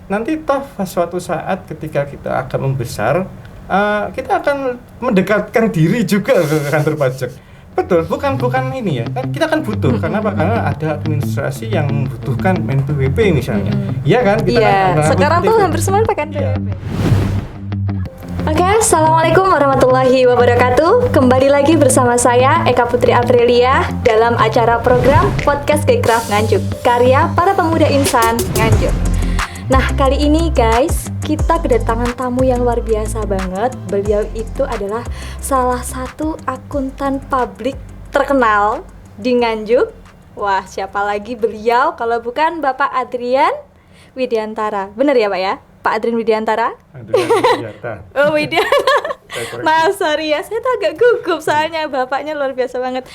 nanti toh suatu saat ketika kita akan membesar, kita akan mendekatkan diri juga ke kantor pajak. Betul, bukan ini ya. Kita kan butuh. Kenapa? Karena ada administrasi yang membutuhkan NPWP misalnya. Iya kan? Kita kan sekarang tuh hampir semua pakai NPWP. Oke, assalamualaikum warahmatullahi wabarakatuh. Kembali lagi bersama saya Eka Putri Aprilia dalam acara program Podcast Gekraf Nganjuk, karya para pemuda insan Nganjuk. Nah, kali ini guys, kita kedatangan tamu yang luar biasa banget. Beliau itu adalah salah satu akuntan publik terkenal di Nganjuk. Wah, siapa lagi beliau kalau bukan Bapak Adrian Widiantara. Benar ya Pak ya? Pak Adrian Widiantara? Adrian Widiantara. Oh, Widiantara. Maaf, sorry ya, saya tuh agak gugup soalnya bapaknya luar biasa banget.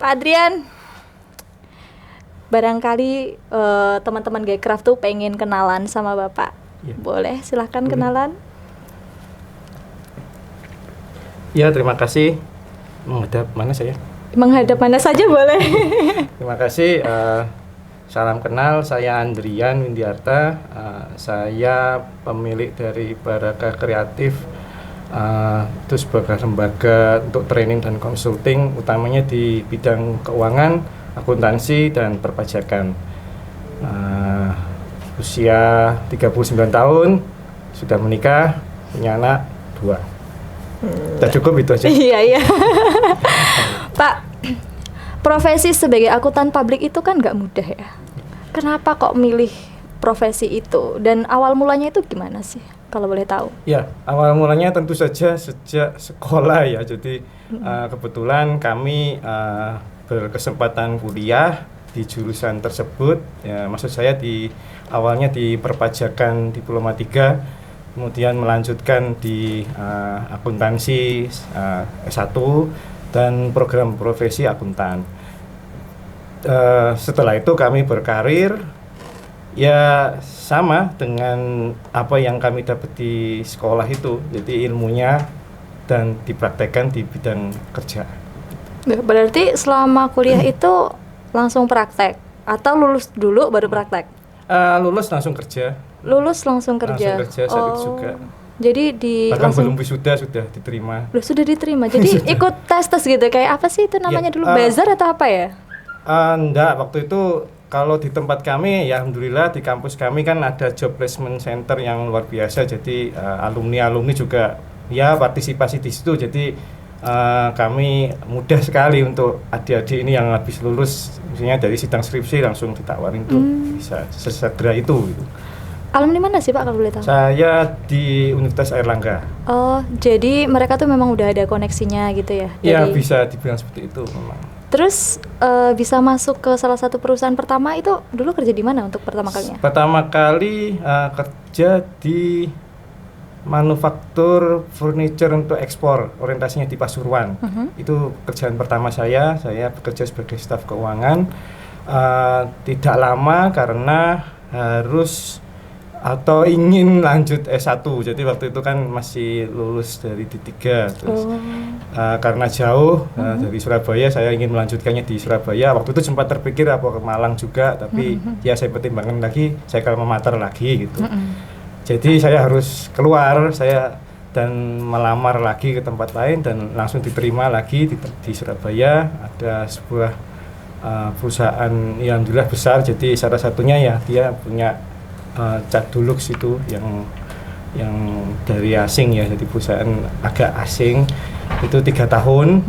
Pak Adrian, barangkali teman-teman Gekraf tuh pengen kenalan sama Bapak. Ya. Boleh, silahkan kenalan. Ya, terima kasih. Menghadap mana saya? Menghadap mana saja boleh. Terima kasih. Salam kenal, saya Andrian Windiarta. Saya pemilik dari Baraka Kreatif. Itu sebagai lembaga untuk training dan consulting, utamanya di bidang keuangan, akuntansi, dan perpajakan. Usia 39 tahun, sudah menikah, punya anak 2. Sudah cukup itu aja. Iya. Pak, profesi sebagai akuntan publik itu kan nggak mudah ya. Kenapa kok milih profesi itu? Dan awal mulanya itu gimana sih, kalau boleh tahu? Ya, awal mulanya tentu saja sejak sekolah ya. Jadi kebetulan kami berkesempatan kuliah di jurusan tersebut. Ya, maksud saya awalnya di perpajakan Diploma 3, kemudian melanjutkan di akuntansi S1 dan program profesi akuntan. Setelah itu kami berkarir ya sama dengan apa yang kami dapat di sekolah itu, jadi ilmunya dan dipraktekkan di bidang kerja. Berarti selama kuliah itu langsung praktek atau lulus dulu baru praktek? Lulus langsung kerja. Lulus langsung kerja. Langsung kerja saat itu juga. Jadi bahkan belum wisuda sudah diterima. Sudah diterima. Jadi ikut tes gitu kayak apa sih itu namanya dulu, buzzer atau apa ya? Enggak, waktu itu kalau di tempat kami ya alhamdulillah di kampus kami kan ada job placement center yang luar biasa. Jadi alumni juga ya partisipasi di situ. Jadi kami mudah sekali untuk adik-adik ini yang habis lulus misalnya dari sidang skripsi langsung ditawarin tuh bisa sesegera itu gitu. Alumni mana sih Pak kalau boleh tahu? Saya di Universitas Airlangga. Oh, jadi mereka tuh memang udah ada koneksinya gitu ya? Iya, bisa dibilang seperti itu memang. Terus bisa masuk ke salah satu perusahaan pertama itu dulu kerja di mana untuk pertama kalinya? Pertama kali kerja di manufaktur furniture untuk ekspor, orientasinya di Pasuruan. Itu kerjaan pertama saya bekerja sebagai staf keuangan. Tidak lama karena harus atau ingin lanjut S1, jadi waktu itu kan masih lulus dari D3 terus karena jauh dari Surabaya, saya ingin melanjutkannya di Surabaya. Waktu itu sempat terpikir apa ke Malang juga, tapi ya saya pertimbangkan lagi, saya kalau memater lagi gitu. Jadi saya harus keluar dan melamar lagi ke tempat lain dan langsung diterima lagi di Surabaya. Ada sebuah perusahaan yang alhamdulillah besar, jadi salah satunya ya dia punya Cadulux itu yang dari asing ya, jadi perusahaan agak asing itu 3 tahun.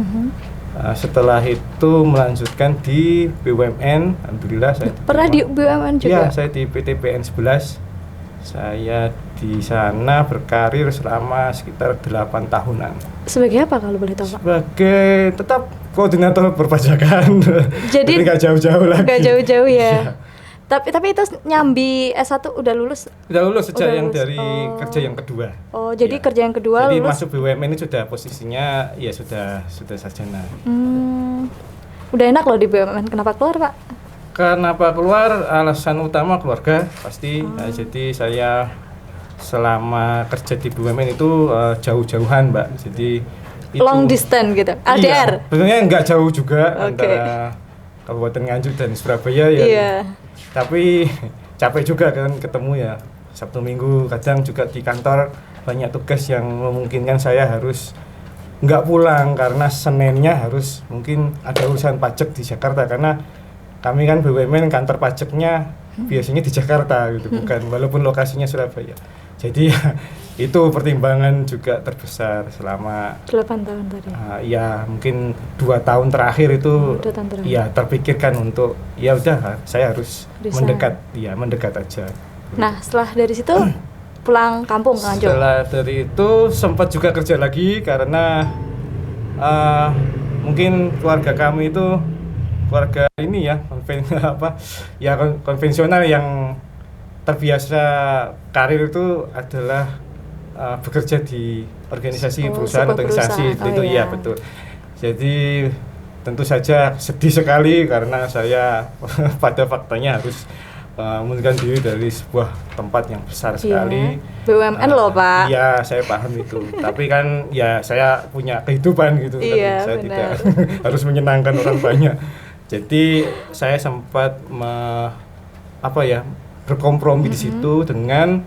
Setelah itu melanjutkan di BUMN, alhamdulillah saya pernah di BUMN juga? Ya, saya di PT PN 11. Saya di sana berkarir selama sekitar 8 tahunan. Sebagai apa kalau boleh tahu Pak? Sebagai tetap koordinator perpajakan. Jadi nggak jauh-jauh lagi. Nggak jauh-jauh ya. Tapi itu nyambi S1 udah lulus? Udah lulus sejak yang dari kerja yang kedua. Oh, jadi ya. Kerja yang kedua jadi lulus. Masuk BUMN ini sudah posisinya ya sudah sarjana. Udah enak loh di BUMN. Kenapa keluar, Pak? Kenapa keluar? Alasan utama keluarga pasti. Jadi saya selama kerja di BUMN itu jauh-jauhan, Mbak. Jadi itu, long distance gitu. LDR. Iya, sebenarnya nggak jauh juga antara Kabupaten Nganjuk dan Surabaya ya. Iya. Tapi capek juga kan ketemu ya. Sabtu Minggu, kadang juga di kantor banyak tugas yang memungkinkan saya harus nggak pulang karena Seninnya harus mungkin ada urusan pajak di Jakarta, karena kami kan BUMN kantor pajaknya biasanya di Jakarta gitu, bukan, walaupun lokasinya Surabaya. Jadi itu pertimbangan juga terbesar selama 8 tahun tadi. Ya mungkin 2 tahun terakhir itu ya terpikirkan untuk ya udah saya harus mendekat aja. Nah setelah dari situ pulang kampung lanjut. Setelah dari itu sempat juga kerja lagi karena mungkin keluarga kami itu keluarga ini ya konvensional yang terbiasa karir itu adalah bekerja di organisasi perusahaan atau instansi itu iya betul. Jadi tentu saja sedih sekali karena saya pada faktanya harus mengundurkan diri dari sebuah tempat yang besar sekali. BUMN loh Pak. Iya, saya paham itu. Tapi kan ya saya punya kehidupan gitu, iya, saya tidak harus menyenangkan orang banyak. Jadi saya sempat berkompromi di situ dengan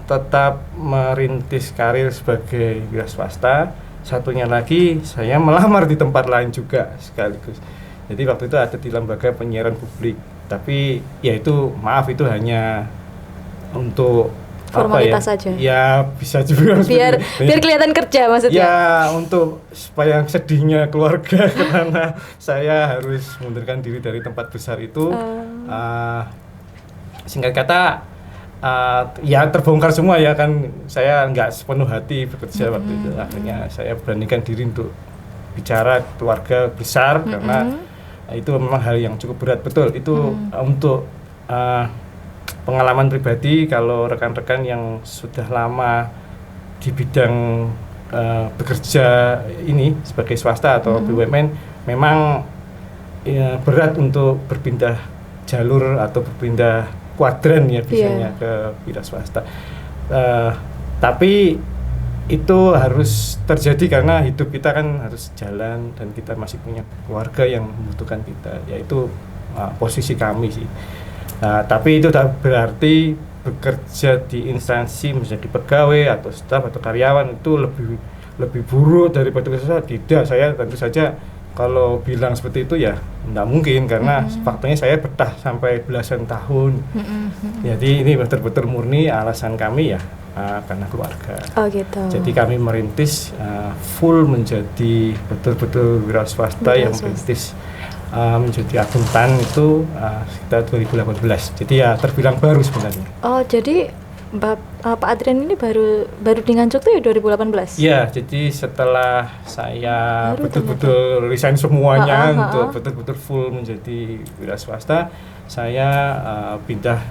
tetap merintis karir sebagai wira swasta. Satunya lagi saya melamar di tempat lain juga sekaligus. Jadi waktu itu ada di lembaga penyiaran publik. Tapi ya itu itu hanya untuk formalitas saja. Ya bisa juga biar kelihatan kerja maksudnya. Ya untuk supaya sedihnya keluarga karena saya harus mengundurkan diri dari tempat besar itu. Singkat kata ya terbongkar semua ya kan, saya nggak sepenuh hati bekerja waktu itu. Akhirnya saya beranikan diri untuk bicara keluarga besar karena itu memang hal yang cukup berat, betul itu untuk pengalaman pribadi. Kalau rekan-rekan yang sudah lama di bidang bekerja ini sebagai swasta atau BUMN memang ya, berat untuk berpindah jalur atau berpindah kuadran ya biasanya ke wira swasta. Tapi itu harus terjadi karena hidup kita kan harus jalan dan kita masih punya keluarga yang membutuhkan kita, yaitu posisi kami sih. Tapi itu tak berarti bekerja di instansi menjadi pegawai atau staf atau karyawan itu lebih buruk daripada saya. Tidak, saya tentu saja kalau bilang seperti itu ya tidak mungkin karena faktanya saya betah sampai belasan tahun. Jadi ini betul-betul murni alasan kami ya karena keluarga. Oh gitu. Jadi kami merintis full menjadi betul-betul wira swasta yang merintis menjadi akuntan itu sekitar 2018. Jadi ya terbilang baru sebenarnya. Oh jadi Pak Adrian ini baru di Nganjuk tuh ya 2018? Iya, jadi setelah saya betul-betul resign semuanya untuk betul-betul full menjadi wira swasta, saya pindah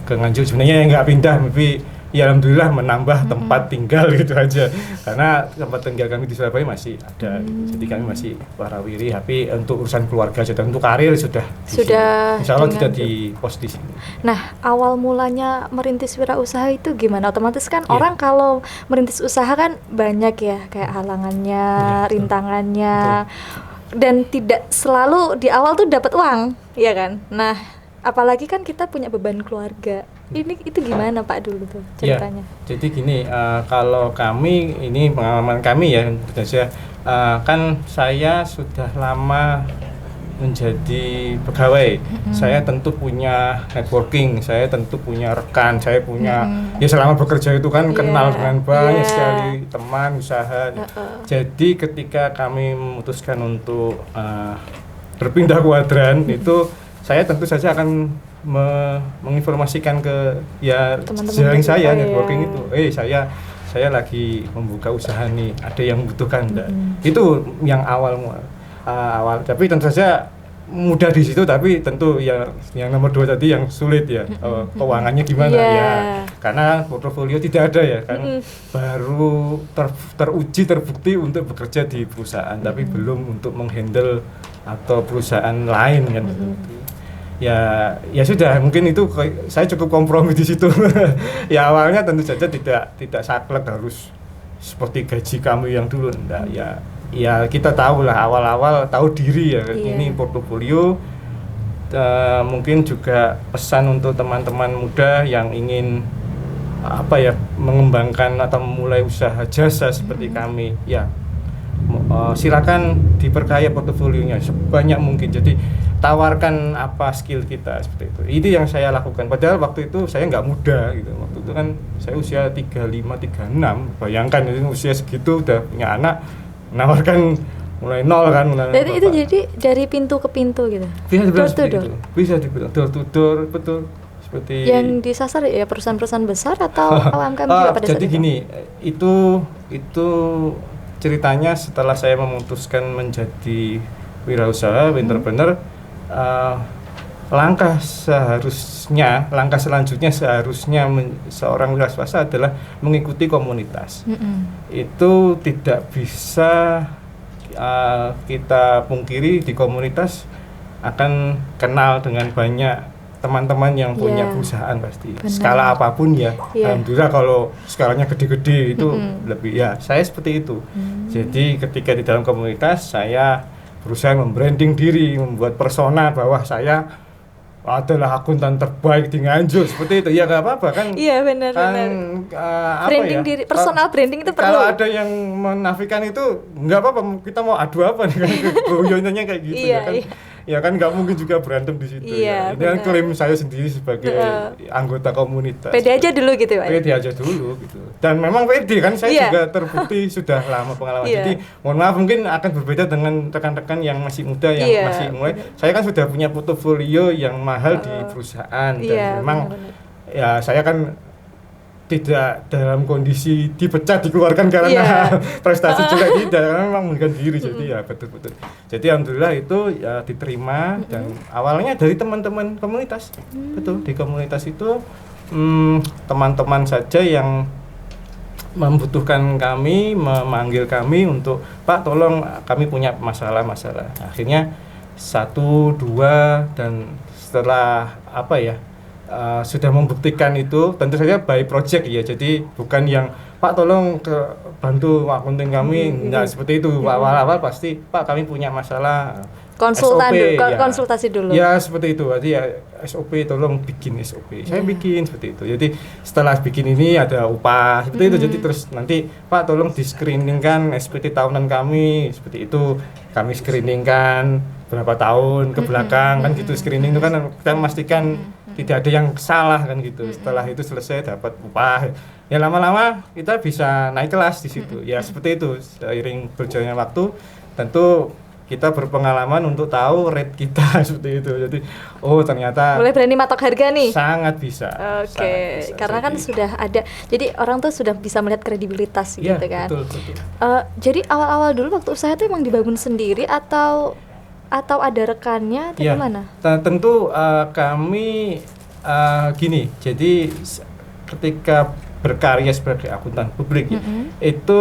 ke Nganjuk. Sebenarnya nggak pindah, tapi ya alhamdulillah menambah tempat tinggal gitu aja. Karena tempat tinggal kami di Surabaya masih ada, jadi kami masih warawiri. Tapi untuk urusan keluarga sudah, untuk karir sudah insya Allah tidak di pos di sini. Nah, awal mulanya merintis wirausaha itu gimana? Otomatis kan orang kalau merintis usaha kan banyak ya, kayak halangannya, rintangannya, dan tidak selalu di awal tuh dapat uang, ya kan? Nah, apalagi kan kita punya beban keluarga. Itu gimana Pak dulu tuh ceritanya? Ya, jadi gini, kalau kami ini pengalaman kami ya, kan saya sudah lama menjadi pegawai. Saya tentu punya networking, saya tentu punya rekan, saya punya ya selama bekerja itu kan kenal dengan banyak sekali teman usaha. Jadi ketika kami memutuskan untuk berpindah kuadran itu saya tentu saja akan menginformasikan ke jaring saya networking itu, saya lagi membuka usaha nih, ada yang membutuhkan enggak? Itu yang awal. Tapi tentu saja mudah di situ, tapi tentu yang nomor 2 tadi yang sulit ya, keuangannya gimana ya, karena portofolio tidak ada ya kan, baru terbukti untuk bekerja di perusahaan, tapi belum untuk menghandle atau perusahaan lain kan. Ya sudah, mungkin itu saya cukup kompromi di situ. Ya awalnya tentu saja tidak saklek harus seperti gaji kami yang dulu, enggak ya kita tahu lah awal-awal tahu diri ya, ini portofolio Mungkin juga pesan untuk teman-teman muda yang ingin mengembangkan atau memulai usaha jasa seperti kami, ya silakan diperkaya portofolionya sebanyak mungkin. Jadi tawarkan apa skill kita seperti itu. Itu yang saya lakukan. Padahal waktu itu saya nggak muda gitu. Waktu itu kan saya usia 35, 36. Bayangkan usia segitu udah punya anak, menawarkan mulai nol kan. Jadi itu jadi dari pintu ke pintu gitu. Bisa dibilang seperti itu. Bisa dibilang door to door, betul. Seperti yang disasar ya perusahaan-perusahaan besar atau UMKM juga pada saat jadi itu? Gini, itu ceritanya setelah saya memutuskan menjadi wirausaha, entrepreneur, langkah selanjutnya seharusnya seorang wirausaha adalah mengikuti komunitas. Itu tidak bisa kita pungkiri, di komunitas akan kenal dengan banyak teman-teman yang punya perusahaan pasti. Benar. Skala apapun ya. Alhamdulillah kalau skalanya gede-gede itu lebih ya. Saya seperti itu. Jadi ketika di dalam komunitas saya berusaha membranding diri, membuat persona bahwa saya adalah akuntan terbaik di Nganjuk seperti itu. Ya nggak apa-apa kan. Iya benar. Branding diri, personal branding itu perlu. Kalau ada yang menafikan itu nggak apa-apa. Kita mau adu apa nih kan? Goyonnya kayak gitu ya kan. Ya kan nggak mungkin juga berantem di situ. Ini kan klaim saya sendiri sebagai anggota komunitas. Pede aja dulu gitu Pak. Pede aja dulu gitu. Dan memang pede kan, saya juga terbukti sudah lama pengalaman. Jadi mohon maaf mungkin akan berbeda dengan rekan-rekan yang masih muda yang masih mulai. Saya kan sudah punya portofolio yang mahal di perusahaan dan memang ya saya kan tidak dalam kondisi dipecat, dikeluarkan karena prestasi jelek, tidak, karena memang mengundurkan diri. Jadi ya betul-betul. Jadi alhamdulillah itu ya diterima dan awalnya dari teman-teman komunitas. Betul, di komunitas itu teman-teman saja yang membutuhkan kami, memanggil kami untuk Pak tolong kami punya masalah-masalah. Akhirnya 1, 2 dan setelah sudah membuktikan itu, tentu saja by project ya, jadi bukan yang Pak tolong bantu akunting kami, enggak seperti itu. Awal-awal pasti Pak kami punya masalah, konsultan SOP, dulu, konsultasi dulu. Ya seperti itu, berarti ya SOP tolong bikin SOP, saya bikin seperti itu. Jadi setelah bikin ini ada upah seperti itu, jadi terus nanti Pak tolong di screeningkan SPT tahunan kami, seperti itu kami screeningkan berapa tahun ke belakang kan gitu. Screening itu kan kita memastikan tidak ada yang salah kan gitu. Setelah itu selesai dapat upah. Ya lama-lama kita bisa naik kelas di situ. Ya seperti itu. Seiring berjalannya waktu tentu kita berpengalaman untuk tahu rate kita seperti itu. Jadi ternyata mulai berani matok harga nih. Sangat bisa. Oke. Karena kan sudah ada. Jadi orang tuh sudah bisa melihat kredibilitas gitu kan. Betul. Jadi awal-awal dulu waktu usaha itu emang dibangun sendiri atau ada rekannya atau gimana? Tentu kami gini, jadi ketika berkarya sebagai akuntan publik itu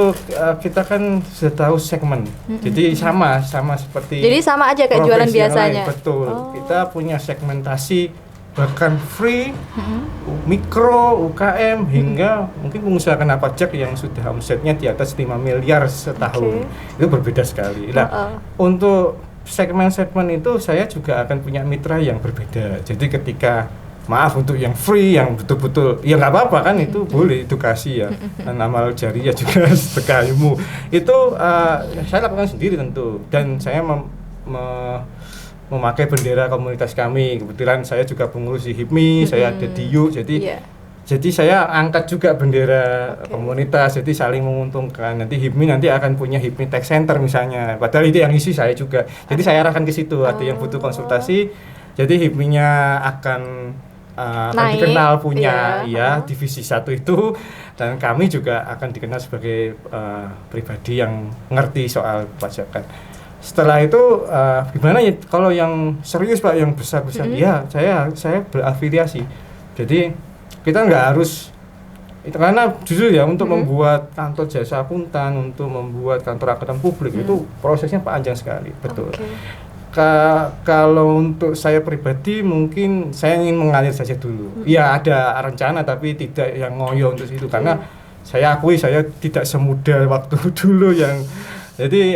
kita kan sudah tahu segmen, jadi sama seperti. Jadi sama aja kayak jualan biasanya. Betul, kita punya segmentasi bahkan free, mikro, UKM hingga mungkin pengusaha kena pajak yang sudah omsetnya di atas 5 miliar setahun. Itu berbeda sekali. Nah, untuk segmen-segmen itu saya juga akan punya mitra yang berbeda. Jadi ketika untuk yang free, yang betul-betul ya nggak apa-apa kan, itu boleh edukasi ya, dan amal jariah juga sedekah ilmu itu saya lakukan sendiri tentu, dan saya memakai bendera komunitas kami. Kebetulan saya juga pengurus di HIPMI, saya ada di YUK, jadi saya angkat juga bendera komunitas, jadi saling menguntungkan. Nanti HIPMI nanti akan punya HIPMI Tech Center misalnya, padahal itu yang isi saya juga. Jadi saya arahkan ke situ, ada yang butuh konsultasi, jadi HIPMI-nya akan dikenal punya divisi 1 itu, dan kami juga akan dikenal sebagai pribadi yang ngerti soal pajakan. Setelah itu gimana ya kalau yang serius Pak, yang besar-besar, ya saya berafiliasi. Jadi kita nggak harus itu, karena jujur ya untuk membuat kantor jasa akuntan, untuk membuat kantor akuntan publik itu prosesnya panjang sekali, betul. Kalau untuk saya pribadi mungkin saya ingin mengalir saja dulu. Ya ada rencana tapi tidak yang ngoyo untuk itu, karena saya akui saya tidak semudah waktu dulu yang. Jadi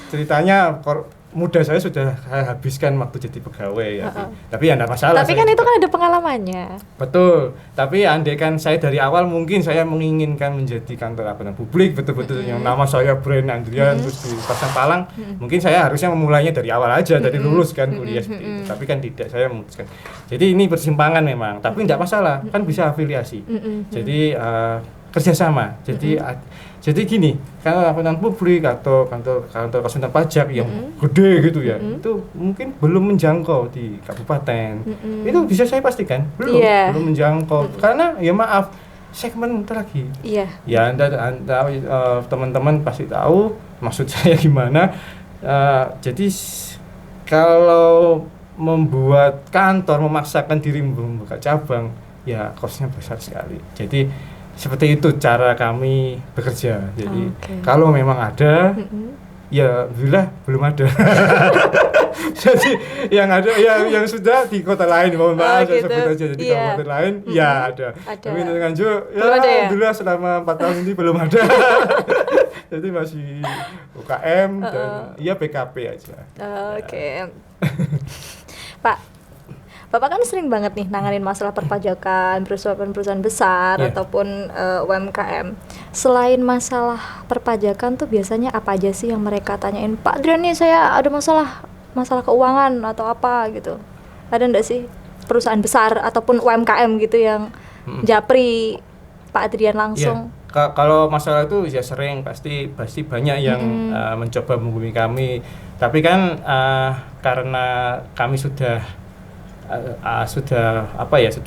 ceritanya muda saya sudah saya habiskan waktu jadi pegawai ya. Tapi ya enggak masalah. Tapi kan itu kan ada pengalamannya. Betul. Tapi andai kan saya dari awal mungkin saya menginginkan menjadi kantor akuntan publik betul-betul yang nama saya Brand Andrian terus dipasang palang, mungkin saya harusnya memulainya dari awal aja dari lulus kan kuliah seperti itu. Tapi kan tidak, saya memutuskan. Jadi ini persimpangan memang, tapi enggak masalah, kan bisa afiliasi. Jadi kerjasama. Jadi gini, kalau akuntan publik atau kantor konsultan pajak yang gede gitu ya, itu mungkin belum menjangkau di kabupaten. Itu bisa saya pastikan belum menjangkau. Karena ya maaf, segmen lagi. Ya anda teman-teman pasti tahu maksud saya gimana. Jadi kalau membuat kantor memaksakan diri membuka cabang, ya kosnya besar sekali. Jadi seperti itu cara kami bekerja. Jadi kalau memang ada, ya alhamdulillah belum ada. Jadi yang ada yang sudah di kota lain, mohon maaf saya sebut aja jadi kabupaten lain, ya ada. Tapi untuk Nganjuk, ya alhamdulillah selama 4 tahun ini belum ada. Jadi masih UKM dan ya PKP aja. Pak, Bapak kan sering banget nih nanganin masalah perpajakan, perusahaan-perusahaan besar ataupun UMKM. Selain masalah perpajakan tuh biasanya apa aja sih yang mereka tanyain? Pak Adrian nih saya ada masalah keuangan atau apa gitu. Ada enggak sih perusahaan besar ataupun UMKM gitu yang japri Pak Adrian langsung? Kalau masalah itu ya sering pasti banyak yang mencoba menghubungi kami. Tapi kan karena kami sudah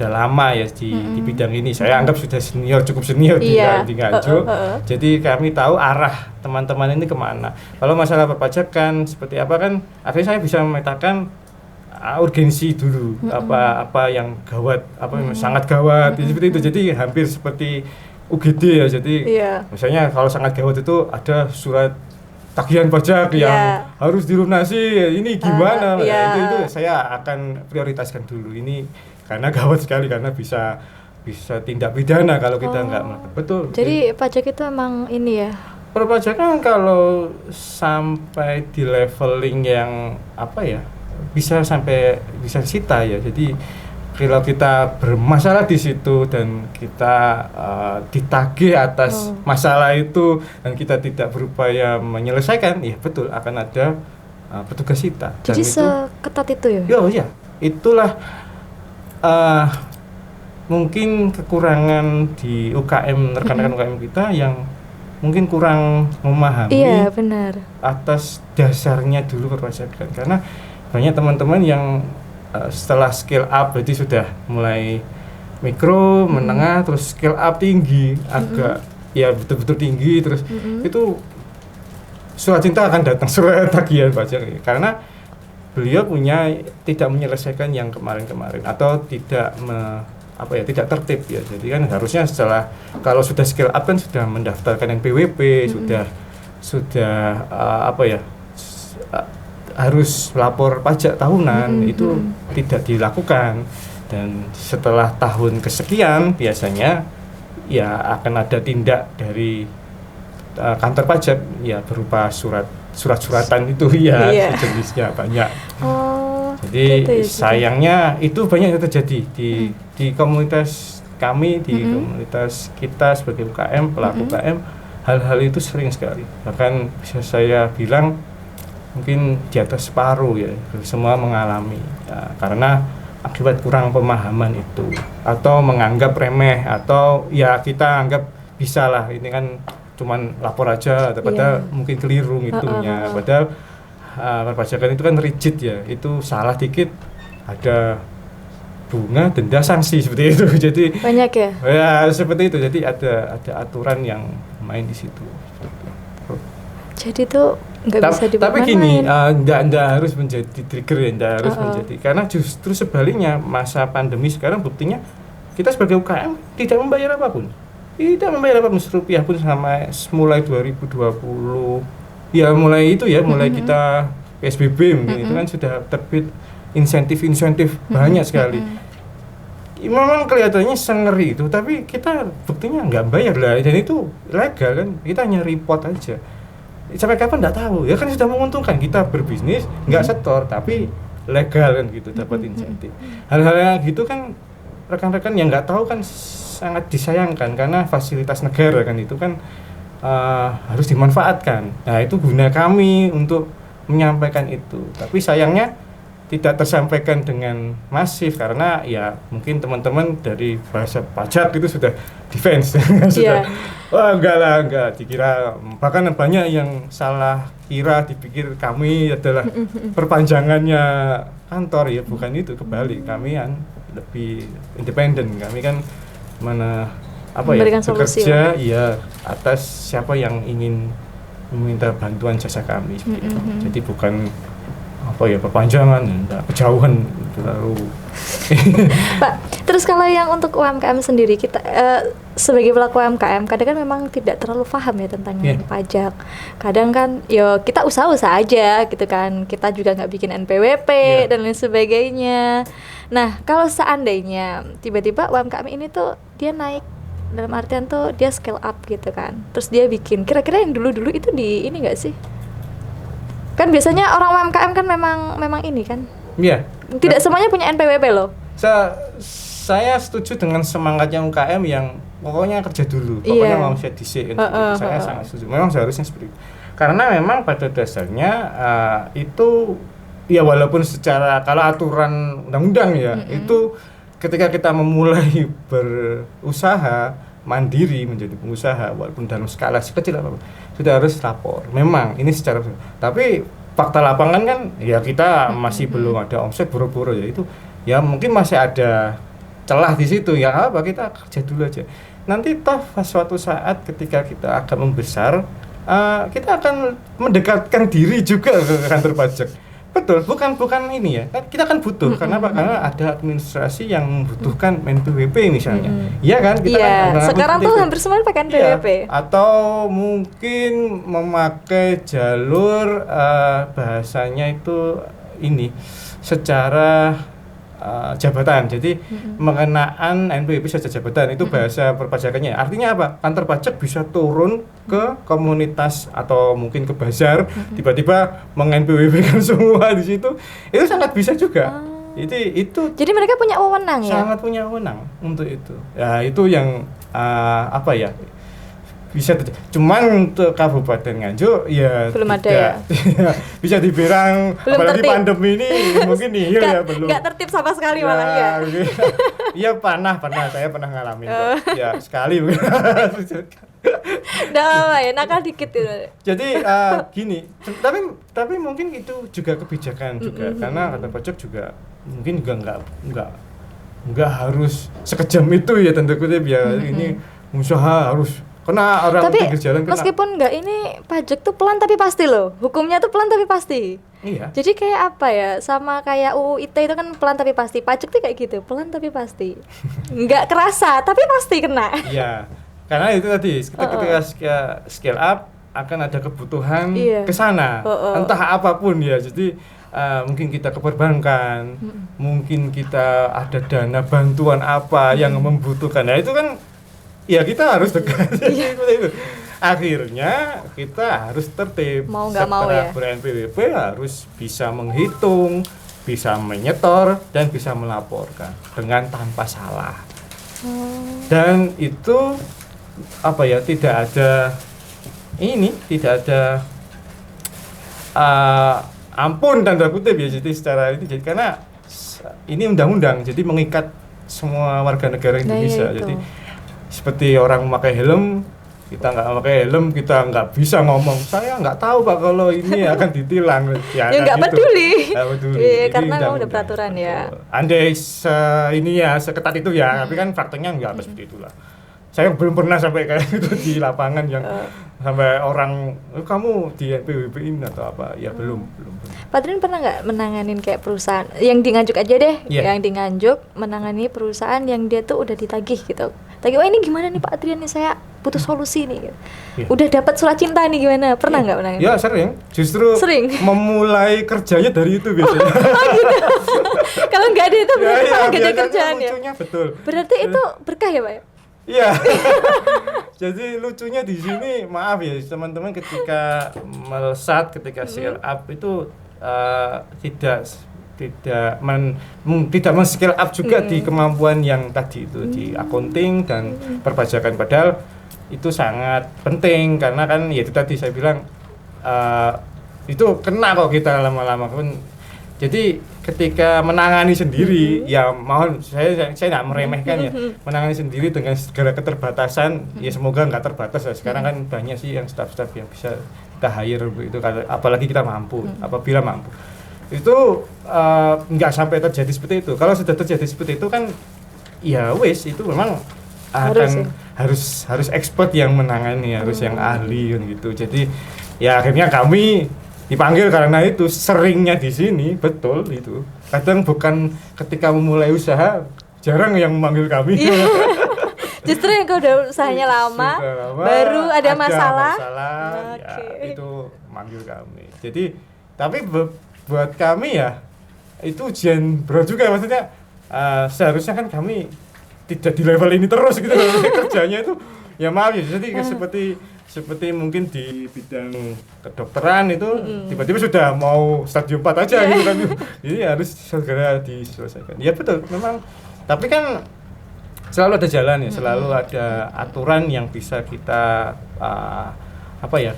lama ya di bidang ini. Saya anggap sudah cukup senior di Nganjuk. Jadi kami tahu arah teman-teman ini kemana. Kalau masalah perpajakan seperti apa kan, akhirnya saya bisa memetakan urgensi dulu, apa yang gawat, apa yang sangat gawat, seperti itu. Jadi hampir seperti UGD ya. Jadi misalnya kalau sangat gawat itu ada surat tagihan pajak yang harus dilunasi, ini gimana? Itu saya akan prioritaskan dulu ini karena gawat sekali, karena bisa tindak pidana kalau kita nggak melakukan. Betul. Jadi pajak itu emang ini ya? Perpajakan kalau sampai di leveling yang bisa sita ya. Jadi kalau kita bermasalah di situ dan kita ditagih atas masalah itu dan kita tidak berupaya menyelesaikan, ya betul akan ada petugas sita. Jadi seketat itu ya? Ya, itulah mungkin kekurangan di UKM, rekan-rekan UKM kita yang mungkin kurang memahami atas dasarnya dulu perpajakan. Karena banyak teman-teman yang setelah scale up berarti sudah mulai mikro, menengah, terus scale up tinggi, agak ya betul-betul tinggi, terus itu surat cinta akan datang, surat tagihan pajak karena beliau tidak menyelesaikan yang kemarin-kemarin atau tidak tertib ya. Jadi kan harusnya kalau sudah scale up kan sudah mendaftarkan NPWP, sudah harus lapor pajak tahunan, itu tidak dilakukan. Dan setelah tahun kesekian biasanya ya akan ada tindak dari kantor pajak ya berupa surat-suratan itu jenisnya banyak. Jadi sayangnya itu banyak yang terjadi di komunitas kami, di komunitas kita sebagai UKM, pelaku UKM, hal-hal itu sering sekali. Bahkan bisa saya bilang mungkin di atas separuh ya, semua mengalami karena akibat kurang pemahaman itu, atau menganggap remeh, atau ya kita anggap bisa lah, ini kan cuman lapor aja, padahal mungkin keliru ngitungnya. Padahal perpajakan itu kan rigid ya, itu salah dikit ada bunga, denda, sanksi seperti itu. Jadi banyak ya? Ya seperti itu, jadi ada aturan yang main di situ. Jadi tuh nggak bisa dibuat. Tapi gini, nggak harus menjadi trigger ya, nggak harus menjadi, karena justru sebaliknya masa pandemi sekarang buktinya kita sebagai UKM tidak membayar apapun, serupiah pun sama mulai 2020 ya, mulai kita PSBB mungkin itu kan sudah terbit insentif banyak sekali. Memang kelihatannya sengeri itu, tapi kita buktinya nggak bayar lah, dan itu legal kan, kita hanya report aja. sampai kapan nggak tahu. Ya kan sudah menguntungkan, kita berbisnis nggak setor tapi legal kan gitu, dapat insentif. Hal-hal yang gitu kan rekan-rekan yang nggak tahu kan sangat disayangkan, karena fasilitas negara kan itu kan harus dimanfaatkan. Nah itu guna kami untuk menyampaikan itu, tapi sayangnya tidak tersampaikan dengan masif karena ya mungkin teman-teman dari bahasa pajak itu sudah defense sudah wah enggak dikira, bahkan banyak yang salah kira, dipikir kami adalah perpanjangannya kantor. Ya bukan itu, kebalik, kami kan lebih independen, kami kan bekerja ya atas siapa yang ingin meminta bantuan jasa kami seperti itu. Jadi bukan perpanjangan, kejauhan terlalu. Pak, terus kalau yang untuk UMKM sendiri, kita sebagai pelaku UMKM kadang kan memang tidak terlalu paham ya tentang pajak. Kadang kan kita usaha-usaha aja gitu kan, kita juga nggak bikin NPWP dan lain sebagainya. Nah kalau seandainya tiba-tiba UMKM ini tuh dia naik, dalam artian tuh dia scale up gitu kan, terus dia bikin, kira-kira yang dulu-dulu itu di ini nggak sih? Kan biasanya orang UMKM kan memang ini kan. Iya. Tidak semuanya punya NPWP loh. Saya setuju dengan semangatnya UMKM yang pokoknya kerja dulu, pokoknya mau saya disik. Saya sangat setuju. Memang seharusnya seperti itu. Karena memang pada dasarnya itu ya walaupun secara kalau aturan undang-undang ya itu ketika kita memulai berusaha mandiri menjadi pengusaha walaupun dalam skala sekecil apapun sudah harus lapor. Memang ini secara, tapi fakta lapangan kan ya kita masih belum ada omset boro-boro, ya itu ya mungkin masih ada celah di situ. Ya apa, kita kerja dulu aja. Nanti toh suatu saat ketika kita akan membesar, kita akan mendekatkan diri juga ke kantor pajak. Betul, bukan ini ya. Kita kan butuh. Kenapa? Karena ada administrasi yang membutuhkan NPWP misalnya. Iya kan? Kita kan sekarang tuh hampir semua pakai NPWP. Atau mungkin memakai jalur bahasanya itu ini secara jabatan. Jadi mengenaan NPWP saja jabatan itu bahasa perpajakannya. Artinya apa? Kantor pajak bisa turun ke komunitas atau mungkin ke bazar, tiba-tiba meng-NPWP-kan semua di situ. Itu sangat bisa juga. Itu jadi mereka punya wewenang ya? Sangat punya wewenang untuk itu. Ya itu yang bisa cuman untuk Kabupaten Nganjuk ya belum ada ya. Bisa dibilang belum apalagi tertib. Pandemi ini mungkin nihil ya belum. Enggak tertib sama sekali malah ya. Iya pernah saya pernah ngalamin ya sekali. Nakal dikit itu. Jadi gini, tapi mungkin itu juga kebijakan juga karena kantor pajak juga mungkin juga enggak harus sekejam itu ya tentu kutip ya. Ini usaha harus kena orang pinggir jalan kena. Meskipun enggak, ini pajak tuh pelan tapi pasti loh. Hukumnya tuh pelan tapi pasti. Iya. Jadi kayak apa ya? Sama kayak UU ITE itu kan pelan tapi pasti. Pajak tuh kayak gitu, pelan tapi pasti. Enggak kerasa tapi pasti kena. Iya. Karena itu tadi ketika scale up akan ada kebutuhan ke sana. Entah apapun ya. Jadi mungkin kita ke perbankan, mungkin kita ada dana bantuan apa yang membutuhkan. Nah, itu kan ya kita harus dekat. Itu. Akhirnya kita harus tertib. Mau nggak mau ya. Ber-NPWP harus bisa menghitung, bisa menyetor dan bisa melaporkan dengan tanpa salah. Dan itu tidak ada ampun tanda kutip ya. Jadi secara ini karena ini undang-undang jadi mengikat semua warga negara Indonesia. Jadi seperti orang memakai helm, kita nggak memakai helm, kita nggak bisa ngomong saya nggak tahu Pak kalau ini akan ditilang. Ya nggak gitu. peduli. Karena memang udah peraturan ya. Andai seketat itu ya, tapi kan faktanya nggak seperti itulah. Saya belum pernah sampai kayak gitu di lapangan yang sampai orang kamu di NPWP-in atau apa ya belum. Pak Trin pernah nggak menanganin kayak perusahaan yang di Nganjuk aja deh, yang di Nganjuk menangani perusahaan yang dia tuh udah ditagih gitu. Tagih, ini gimana nih Pak Trin nih, saya butuh solusi nih gitu. Udah dapat surat cinta nih gimana? Pernah nggak menangani? Ya sering, justru memulai kerjanya dari itu biasanya. Gitu. Kalau nggak ada itu berarti malah gak ada kerjaan ya. Betul. Berarti itu berkah ya Pak? Iya. Jadi lucunya di sini, maaf ya teman-teman, ketika melesat, ketika scale up itu tidak men-scale up juga di kemampuan yang tadi itu di accounting dan perpajakan, padahal itu sangat penting karena kan ya itu tadi saya bilang itu kena kok kita lama-lama kan. Jadi ketika menangani sendiri ya mohon saya nggak meremehkan ya, menangani sendiri dengan segala keterbatasan ya semoga nggak terbatas ya. Sekarang kan banyak sih yang staff-staff yang bisa kita hire begitu, apalagi kita mampu, apabila mampu itu nggak sampai terjadi seperti itu. Kalau sudah terjadi seperti itu kan ya wis, itu memang harus expert yang menangani, harus yang ahli kan gitu. Jadi ya akhirnya kami dipanggil karena itu seringnya di sini, betul itu. Kadang bukan ketika memulai usaha jarang yang memanggil kami. Justru yang kau udah usahanya lama, baru ada masalah ya itu manggil kami. Jadi tapi buat kami ya itu ujian berat juga, maksudnya seharusnya kan kami tidak di level ini terus gitu kerjanya itu ya maaf ya. Jadi seperti mungkin di bidang kedokteran itu tiba-tiba sudah mau stadium 4 aja gitu kan. Jadi harus segera diselesaikan. Ya betul memang, tapi kan selalu ada jalan ya, selalu ada aturan yang bisa kita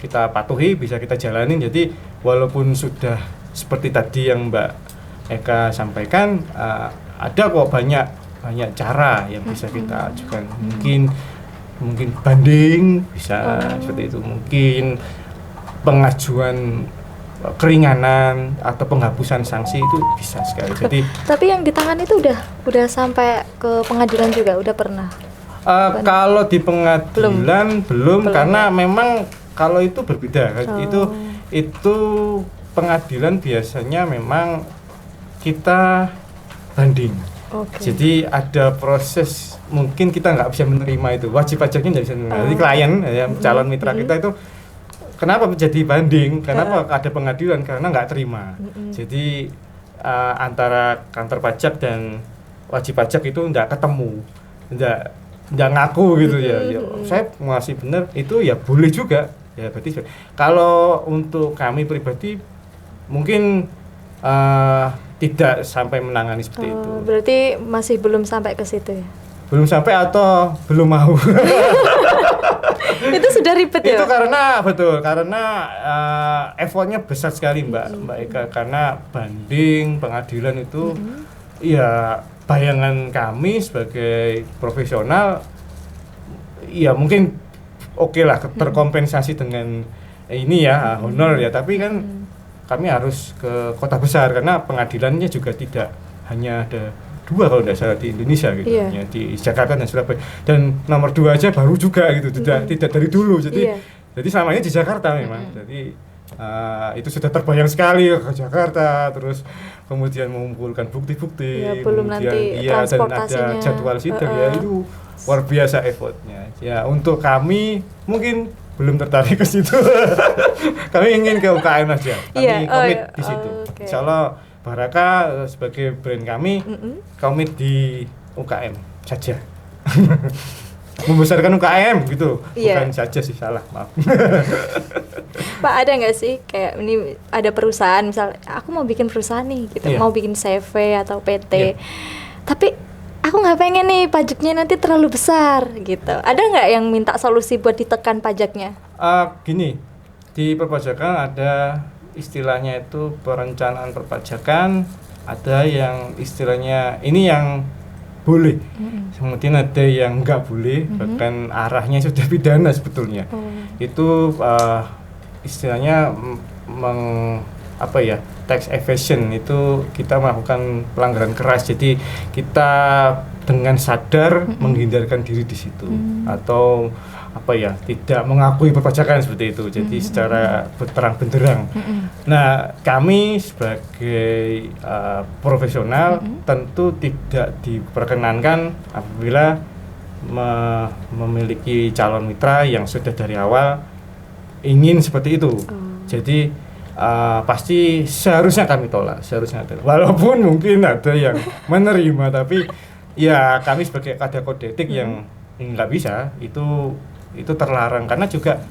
kita patuhi, bisa kita jalanin. Jadi walaupun sudah seperti tadi yang Mbak Eka sampaikan, ada kok banyak cara yang bisa kita ajukan. Mungkin banding bisa seperti itu, mungkin pengajuan keringanan atau penghapusan sanksi itu bisa sekali. Jadi tapi yang di tangan itu udah sampai ke pengadilan juga, udah pernah? Kalau di pengadilan belum karena memang kalau itu berbeda. Itu pengadilan biasanya memang kita banding. Jadi ada proses, mungkin kita nggak bisa menerima itu, wajib pajaknya nggak bisa menerima. Jadi klien ya, calon mitra kita itu kenapa menjadi banding? Kenapa ada pengadilan? Karena nggak terima. Jadi antara kantor pajak dan wajib pajak itu nggak ketemu, nggak ngaku gitu ya. Saya masih benar, itu ya boleh juga. Ya berarti kalau untuk kami pribadi mungkin tidak sampai menangani seperti itu. Berarti masih belum sampai ke situ ya? Belum sampai atau belum mau? Itu sudah ribet ya? Itu karena effortnya besar sekali Mbak Eka, karena banding pengadilan itu ya bayangan kami sebagai profesional ya mungkin oke lah terkompensasi dengan ini ya honor ya, tapi kan kami harus ke kota besar karena pengadilannya juga tidak hanya ada 2 kalau tidak salah di Indonesia gitu, ya, di Jakarta dan Surabaya, dan nomor 2 aja baru juga gitu, tidak dari dulu. Jadi selama ini di Jakarta memang. Jadi itu sudah terbayang sekali ke Jakarta, terus kemudian mengumpulkan bukti-bukti, belum nanti transportasinya, dan ada jadwal sidang ya, itu luar biasa effortnya. Ya untuk kami mungkin belum tertarik ke situ. Kami ingin ke UKM aja. Kami komit di situ. Insya Allah Baraka sebagai brand kami komit di UKM saja. Membesarkan UKM gitu. Bukan saja sih, salah, maaf. Pak, ada nggak sih kayak ini ada perusahaan, misal aku mau bikin perusahaan nih gitu, mau bikin CV atau PT, tapi aku nggak pengen nih pajaknya nanti terlalu besar gitu. Ada nggak yang minta solusi buat ditekan pajaknya? Gini, di perpajakan ada istilahnya itu perencanaan perpajakan, ada yang istilahnya ini yang boleh, kemudian ada yang nggak boleh, bahkan arahnya sudah pidana sebetulnya. Itu istilahnya tax evasion, itu kita melakukan pelanggaran keras. Jadi kita dengan sadar menghindarkan diri di situ, atau tidak mengakui perpajakan seperti itu. Jadi secara terang benderang. Nah, kami sebagai profesional tentu tidak diperkenankan apabila memiliki calon mitra yang sudah dari awal ingin seperti itu. Jadi pasti seharusnya kami tolak, walaupun mungkin ada yang menerima, tapi ya kami sebagai ada kode etik yang nggak bisa, itu itu terlarang karena juga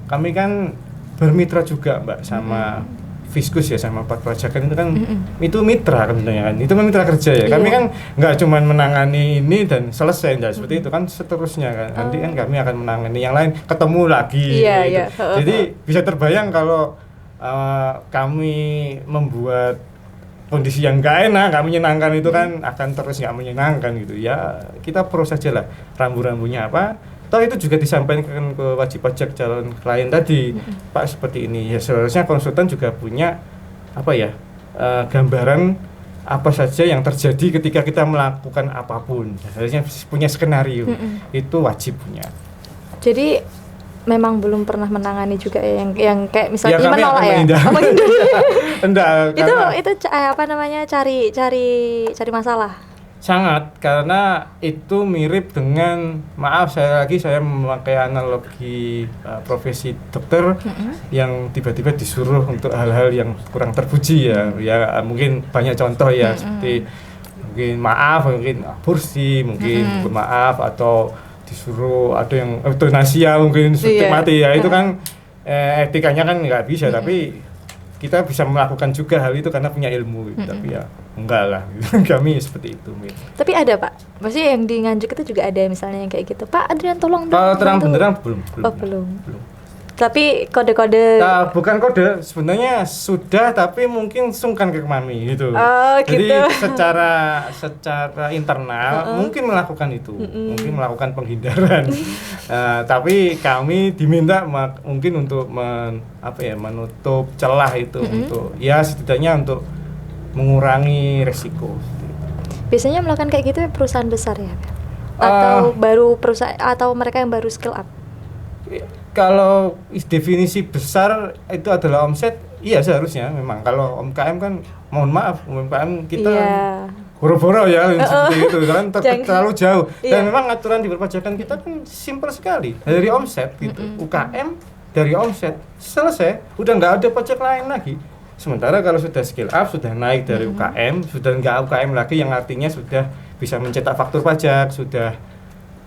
kami kan bermitra juga Mbak sama Fiskus ya, sama Pak Pajakan itu kan itu mitra kan sebenarnya kan, itu mitra kerja ya. Kami kan nggak cuma menangani ini dan selesai, enggak seperti itu kan, seterusnya kan. Nanti kan kami akan menangani yang lain, ketemu lagi. Jadi bisa terbayang kalau kami membuat kondisi yang nggak enak, nggak menyenangkan itu kan akan terus nggak menyenangkan gitu ya. Kita proses aja lah rambu-rambunya apa. Toh itu juga disampaikan ke wajib pajak calon klien tadi, Pak seperti ini ya, seharusnya konsultan juga punya apa ya, gambaran apa saja yang terjadi ketika kita melakukan apapun, seharusnya punya skenario, itu wajib punya. Jadi memang belum pernah menangani juga ya, yang kayak misalnya ya, menolak ya. Enggak, itu apa namanya, cari masalah. Sangat, karena itu mirip dengan, maaf saya memakai analogi profesi dokter yang tiba-tiba disuruh untuk hal-hal yang kurang terpuji ya mungkin banyak contoh ya, seperti mungkin mungkin aborsi, mungkin maaf, atau disuruh ada yang euthanasia mungkin seperti mati ya, itu kan etikanya kan nggak bisa, tapi kita bisa melakukan juga hal itu karena punya ilmu gitu. Tapi ya enggak lah kami seperti itu. Tapi ada Pak, maksudnya yang di Nganjuk itu juga ada misalnya yang kayak gitu, Pak Adrian tolong dong. Kalau terang benderang belum. Tapi kode-kode bukan kode, sebenarnya sudah, tapi mungkin sungkan ke kami gitu. Gitu. Jadi secara internal mungkin melakukan itu, mungkin melakukan penghindaran. Tapi kami diminta mungkin untuk menutup celah itu, untuk ya setidaknya untuk mengurangi resiko. Biasanya melakukan kayak gitu perusahaan besar ya, atau baru perusahaan, atau mereka yang baru scale up? Kalau definisi besar itu adalah omset, iya seharusnya memang. Kalau UMKM kan, mohon maaf, UMKM kita boro-boro ya seperti itu kan, terlalu jauh. Dan memang aturan di perpajakan kita kan simpel sekali, dari omset gitu. UKM dari omset selesai, udah nggak ada pajak lain lagi. Sementara kalau sudah scale up, sudah naik dari UKM, sudah nggak UKM lagi, yang artinya sudah bisa mencetak faktur pajak, sudah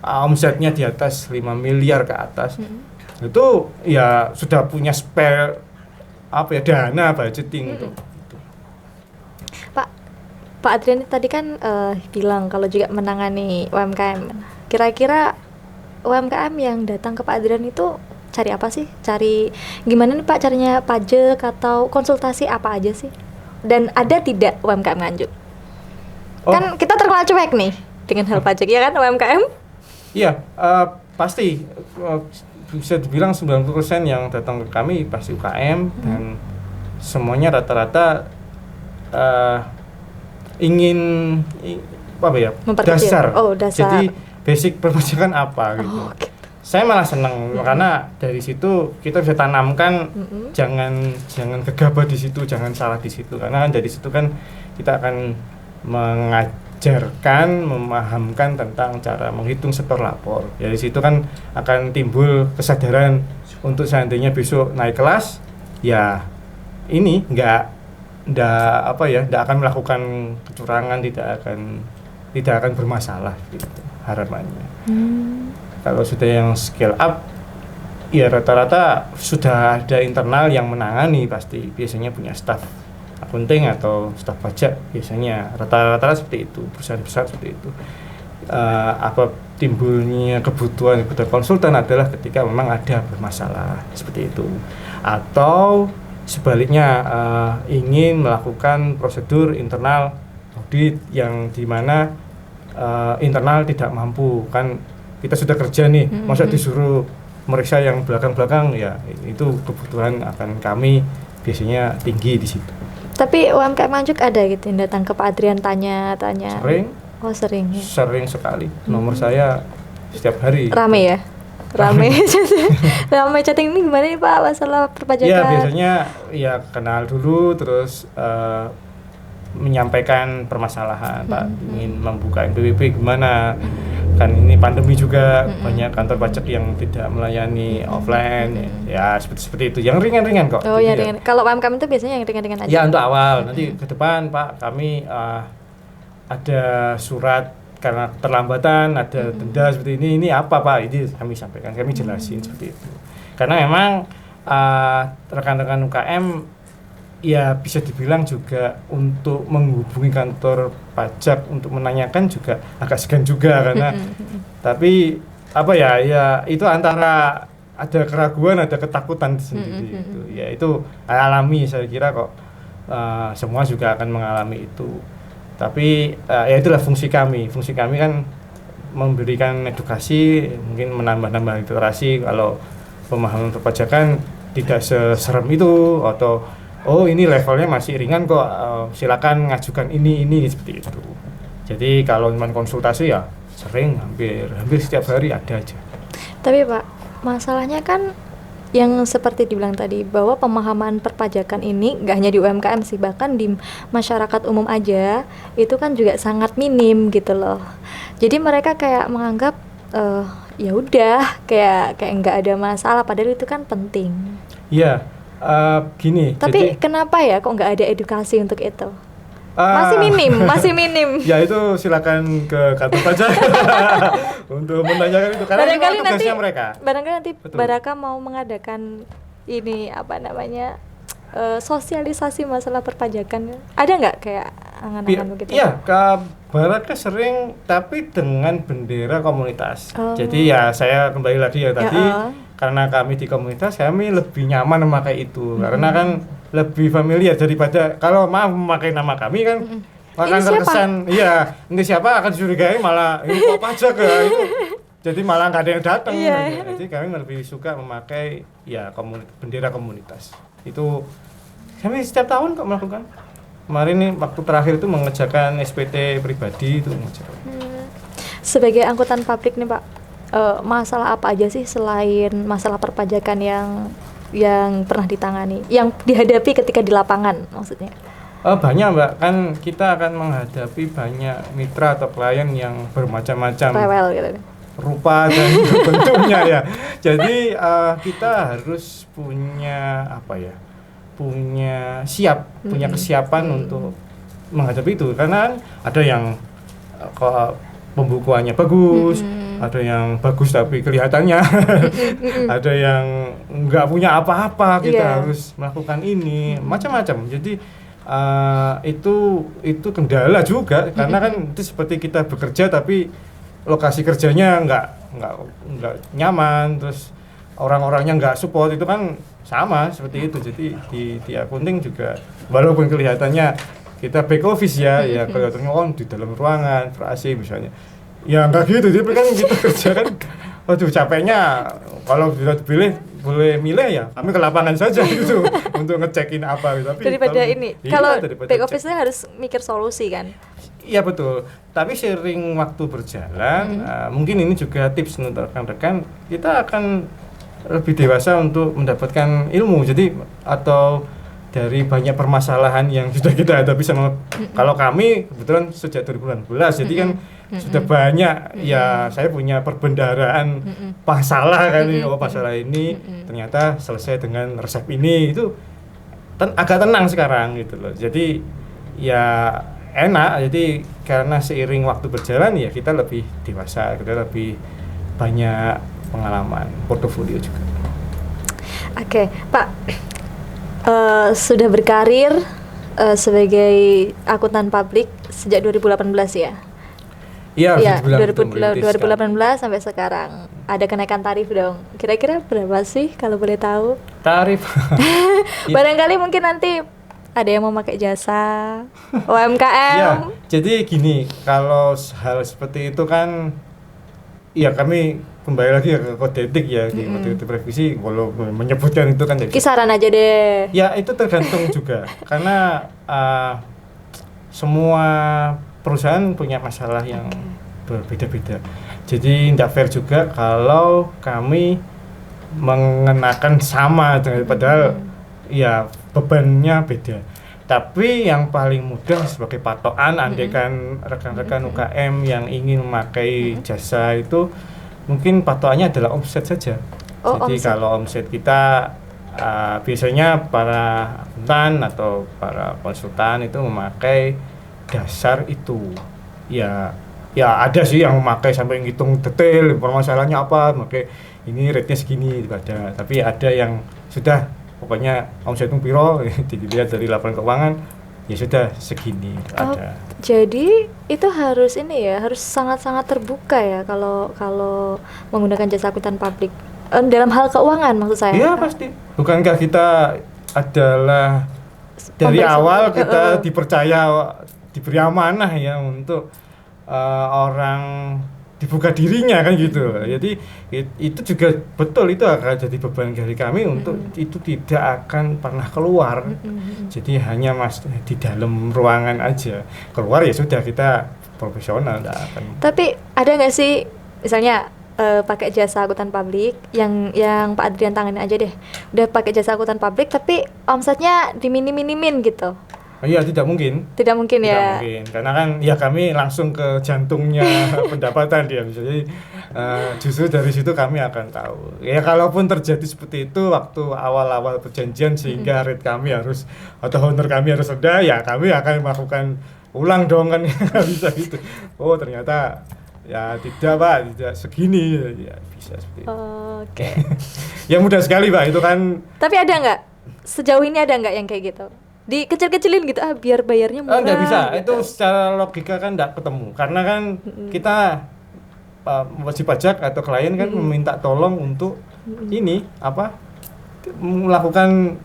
omsetnya di atas 5 miliar ke atas. Itu ya sudah punya spare dana budgeting itu. Pak Adrian tadi kan bilang kalau juga menangani UMKM. Kira-kira UMKM yang datang ke Pak Adrian itu cari apa sih? Cari gimana nih Pak caranya pajak, atau konsultasi apa aja sih? Dan ada tidak UMKM Nganjuk? Kan kita terkenal cuek nih dengan hal pajak, ya kan UMKM? Iya, pasti bisa dibilang 90% yang datang ke kami pasti UKM, dan semuanya rata-rata ingin dasar. Jadi basic perpajakan apa gitu. Saya malah senang karena dari situ kita bisa tanamkan, jangan gegabah di situ, jangan salah di situ, karena dari situ kan kita akan mengajarkan, memahamkan tentang cara menghitung setor lapor. Dari situ kan akan timbul kesadaran untuk seandainya besok naik kelas, ya ini nggak akan melakukan kecurangan, tidak akan bermasalah gitu harapannya. Kalau sudah yang scale up, ya rata-rata sudah ada internal yang menangani, pasti biasanya punya staff akunting atau staf pajak, biasanya rata-rata seperti itu, perusahaan besar seperti itu. Timbulnya kebutuhan konsultan adalah ketika memang ada bermasalah seperti itu, atau sebaliknya ingin melakukan prosedur internal audit yang dimana internal tidak mampu, kan kita sudah kerja nih, masa disuruh meriksa yang belakang-belakang, ya itu kebutuhan akan kami biasanya tinggi di situ. Tapi UMKM Nganjuk ada gitu yang datang ke Pak Adrian tanya. Sering. Sering ya? Sering sekali. Nomor saya setiap hari. Rame ya? Rame chatting ini gimana nih Pak masalah perpajakan? Ya biasanya ya kenal dulu, terus menyampaikan permasalahan, Pak ingin membuka NPWP gimana, kan ini pandemi juga, banyak kantor pajak yang tidak melayani offline, ya seperti itu, yang ringan-ringan kok. Yang ringan. Kalau UMKM itu biasanya yang ringan-ringan aja? Ya untuk awal, nanti ke depan Pak kami ada surat karena terlambatan ada denda seperti ini apa Pak, ini kami sampaikan, kami jelasin seperti itu. Karena memang rekan-rekan UKM ya bisa dibilang juga untuk menghubungi kantor pajak untuk menanyakan juga agak segan juga karena tapi apa ya itu antara ada keraguan, ada ketakutan sendiri itu. Ya itu alami, saya kira kok semua juga akan mengalami itu. Tapi ya itulah fungsi kami kan memberikan edukasi, mungkin menambah literasi kalau pemahaman perpajakan tidak seserem itu, atau oh ini levelnya masih ringan kok, silakan ngajukan ini seperti itu. Jadi kalau cuma konsultasi ya sering, hampir setiap hari ada aja. Tapi Pak, masalahnya kan yang seperti dibilang tadi, bahwa pemahaman perpajakan ini nggak hanya di UMKM sih, bahkan di masyarakat umum aja itu kan juga sangat minim gitu loh. Jadi mereka kayak menganggap ya udah kayak nggak ada masalah, padahal itu kan penting. Iya, gini. Tapi kenapa ya kok nggak ada edukasi untuk itu? Masih minim. Ya itu silakan ke kantor pajak untuk menanyakan itu, karena barangkali itu tugasnya nanti, mereka. Barangkali nanti Betul. Baraka mau mengadakan ini sosialisasi masalah perpajakan. Ada nggak kayak angan-angan begitu? Iya, Baraka sering, tapi dengan bendera komunitas. Jadi ya saya kembali lagi ya tadi, karena kami di komunitas, kami lebih nyaman memakai itu, karena kan lebih familiar daripada kalau memakai nama kami kan akan terkesan ini siapa akan dicurigai malah ini kok pajak ya itu, jadi malah nggak ada yang datang. Jadi kami lebih suka memakai bendera komunitas itu. Kami setiap tahun kok melakukan. Kemarin nih waktu terakhir itu mengerjakan SPT pribadi itu mengerjakan. Sebagai angkutan publik nih Pak, masalah apa aja sih selain masalah perpajakan yang pernah ditangani, yang dihadapi ketika di lapangan maksudnya? Banyak Mbak, kan kita akan menghadapi banyak mitra atau klien yang bermacam-macam rupa dan bentuknya ya. Jadi kita harus punya punya kesiapan untuk menghadapi itu, karena ada yang pembukuannya bagus, ada yang bagus tapi kelihatannya, ada yang nggak punya apa-apa, kita harus melakukan ini, macam-macam. Jadi itu kendala juga, karena kan itu seperti kita bekerja tapi lokasi kerjanya nggak nyaman, terus orang-orangnya nggak support, itu kan sama seperti itu. Jadi di accounting juga walaupun kelihatannya kita back office ya kelihatannya di dalam ruangan ber-AC misalnya, ya enggak gitu. Jadi kan kita kerja kan waduh capeknya, kalau bisa dipilih boleh milih ya kami ke lapangan saja gitu untuk ngecekin apa gitu. Tapi kalau back office-nya harus mikir solusi kan. Iya betul, tapi seiring waktu berjalan mungkin ini juga tips untuk rekan-rekan, kita akan lebih dewasa untuk mendapatkan ilmu. Jadi atau dari banyak permasalahan yang sudah kita hadapi sama kalau kami kebetulan sejak 2016, jadi kan sudah banyak ya, saya punya perbendaharaan masalah kan ini, masalah ini ternyata selesai dengan resep ini, itu agak tenang sekarang gitu loh. Jadi ya enak, jadi karena seiring waktu berjalan ya kita lebih dewasa, kita lebih banyak pengalaman, portofolio juga. Oke, Pak, sudah berkarir sebagai akuntan publik sejak 2018 ya? Iya, 2018 sampai sekarang. Ada kenaikan tarif dong. Kira-kira berapa sih kalau boleh tahu? Tarif. Barangkali mungkin nanti ada yang mau pakai jasa UMKM. Ya, jadi gini, kalau hal seperti itu kan ya kami kembali lagi ke kode etik ya, di kode etik revisi, kalau menyebutkan itu kan jadi kisaran aja deh. Ya itu tergantung juga, karena semua perusahaan punya masalah yang berbeda-beda. Jadi tidak fair juga kalau kami mengenakan sama dengan, padahal ya bebannya beda. Tapi yang paling mudah sebagai patokan, andaikan rekan-rekan UKM yang ingin memakai jasa itu, mungkin patokannya adalah omset saja. Jadi omset. Kalau omset kita biasanya para akuntan atau para konsultan itu memakai dasar itu, ya ya ada sih yang memakai sampai ngitung detail permasalahannya apa, pakai ini rate-nya segini itu ada. Tapi ada yang sudah pokoknya omset piro dilihat dari laporan keuangan ya sudah segini ada. Jadi itu harus ini ya, harus sangat-sangat terbuka ya kalau menggunakan jasa akuntan publik. Dalam hal keuangan maksud saya. Iya pasti. Bukankah kita adalah dari awal kita dipercaya, diberi amanah ya untuk orang dibuka dirinya kan gitu. Jadi itu juga betul, itu akan jadi beban dari kami untuk itu tidak akan pernah keluar. Jadi hanya di dalam ruangan aja. Keluar ya sudah kita profesional, tidak akan. Tapi ada nggak sih misalnya pakai jasa akuntan publik yang Pak Adrian tangani aja deh, udah pakai jasa akuntan publik tapi omsetnya diminimin gitu? Iya, tidak mungkin ya. Tidak mungkin, karena kan ya kami langsung ke jantungnya pendapatan dia. Jadi justru dari situ kami akan tahu. Ya kalaupun terjadi seperti itu waktu awal-awal perjanjian sehingga rate kami harus atau honor kami harus rendah, ya kami akan melakukan ulang dong kan. Nggak bisa gitu. Oh ternyata ya tidak Pak, tidak segini ya bisa seperti itu. Oke. Ya mudah sekali Pak itu kan. Tapi ada nggak sejauh ini ada nggak yang kayak gitu? Dikecil-kecilin gitu biar bayarnya murah. Nggak bisa, gitu. itu secara logika kan nggak ketemu karena kan kita wajib pajak atau klien kan meminta tolong untuk ini apa melakukan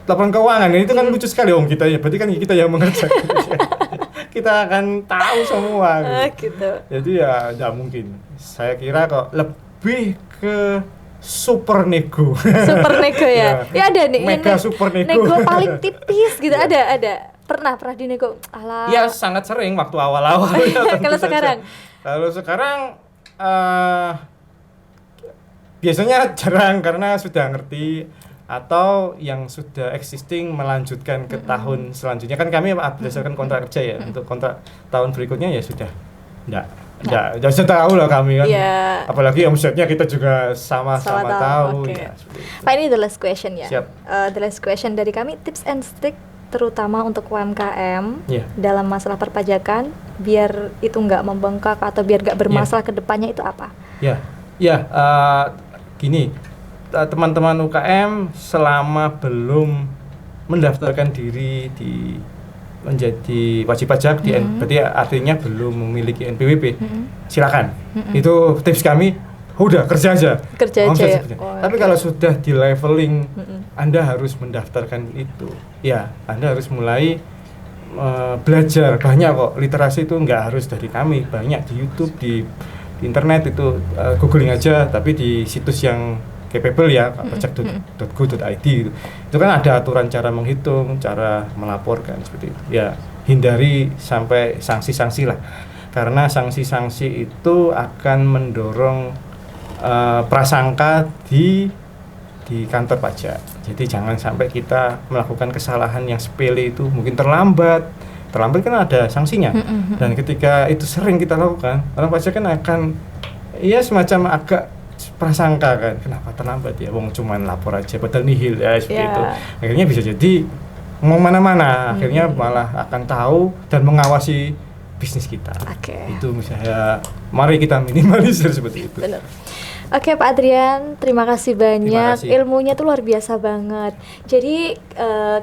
laporan keuangan, itu kan lucu sekali kita ya, berarti kan kita yang mengerjakan. Kita akan tahu semua gitu. Jadi ya nggak mungkin, saya kira kok lebih ke super nego. Super nego ya. Ya ada nih. Mega super nego. Nego paling tipis gitu. Ada. Pernah dinego. Alah. Ya sangat sering waktu awal-awal. Ya, Kalau sekarang? Kalau sekarang biasanya jarang karena sudah ngerti atau yang sudah existing melanjutkan ke tahun selanjutnya. Kan kami berdasarkan kontrak kerja ya. Untuk kontrak tahun berikutnya ya sudah Enggak usah tahu lah kami kan. Yeah. Apalagi omsetnya kita juga sama-sama tahu. Okay. Ya, Pak, ini the last question ya. Siap. The last question dari kami, tips and trick terutama untuk UMKM dalam masalah perpajakan biar itu nggak membengkak atau biar nggak bermasalah ke depannya itu apa? Gini, teman-teman UKM selama belum mendaftarkan diri menjadi wajib pajak berarti artinya belum memiliki NPWP, silakan. Itu tips kami, udah kerja aja ya. Tapi kalau sudah di leveling Anda harus mendaftarkan itu ya, Anda harus mulai belajar. Banyak kok literasi itu nggak harus dari kami, banyak di YouTube, di internet itu googling aja, tapi di situs yang capable ya, pajak.go.id itu kan ada aturan cara menghitung, cara melaporkan seperti itu. Ya, hindari sampai sanksi-sanksi lah. Karena sanksi-sanksi itu akan mendorong prasangka di kantor pajak. Jadi jangan sampai kita melakukan kesalahan yang sepele itu mungkin terlambat kan ada sanksinya. Dan ketika itu sering kita lakukan, orang pajak kan akan ya semacam agak prasangka kan, kenapa terlambat ya, wong cuman lapor aja padahal nihil ya seperti itu. Akhirnya bisa jadi mau mana-mana, akhirnya malah akan tahu dan mengawasi bisnis kita. Itu misalnya mari kita minimalisir seperti itu. Benar. Oke Pak Adrian, terima kasih banyak. Ilmunya tuh luar biasa banget. Jadi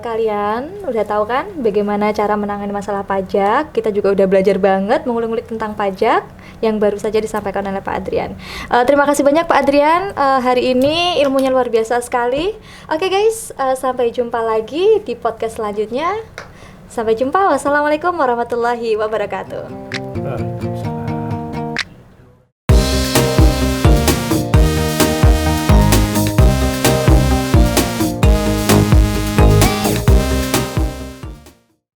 kalian udah tahu kan bagaimana cara menangani masalah pajak. Kita juga udah belajar banget mengulik-ulik tentang pajak yang baru saja disampaikan oleh Pak Adrian. Terima kasih banyak Pak Adrian. Hari ini ilmunya luar biasa sekali. Oke guys, sampai jumpa lagi di podcast selanjutnya. Sampai jumpa. Wassalamualaikum warahmatullahi wabarakatuh.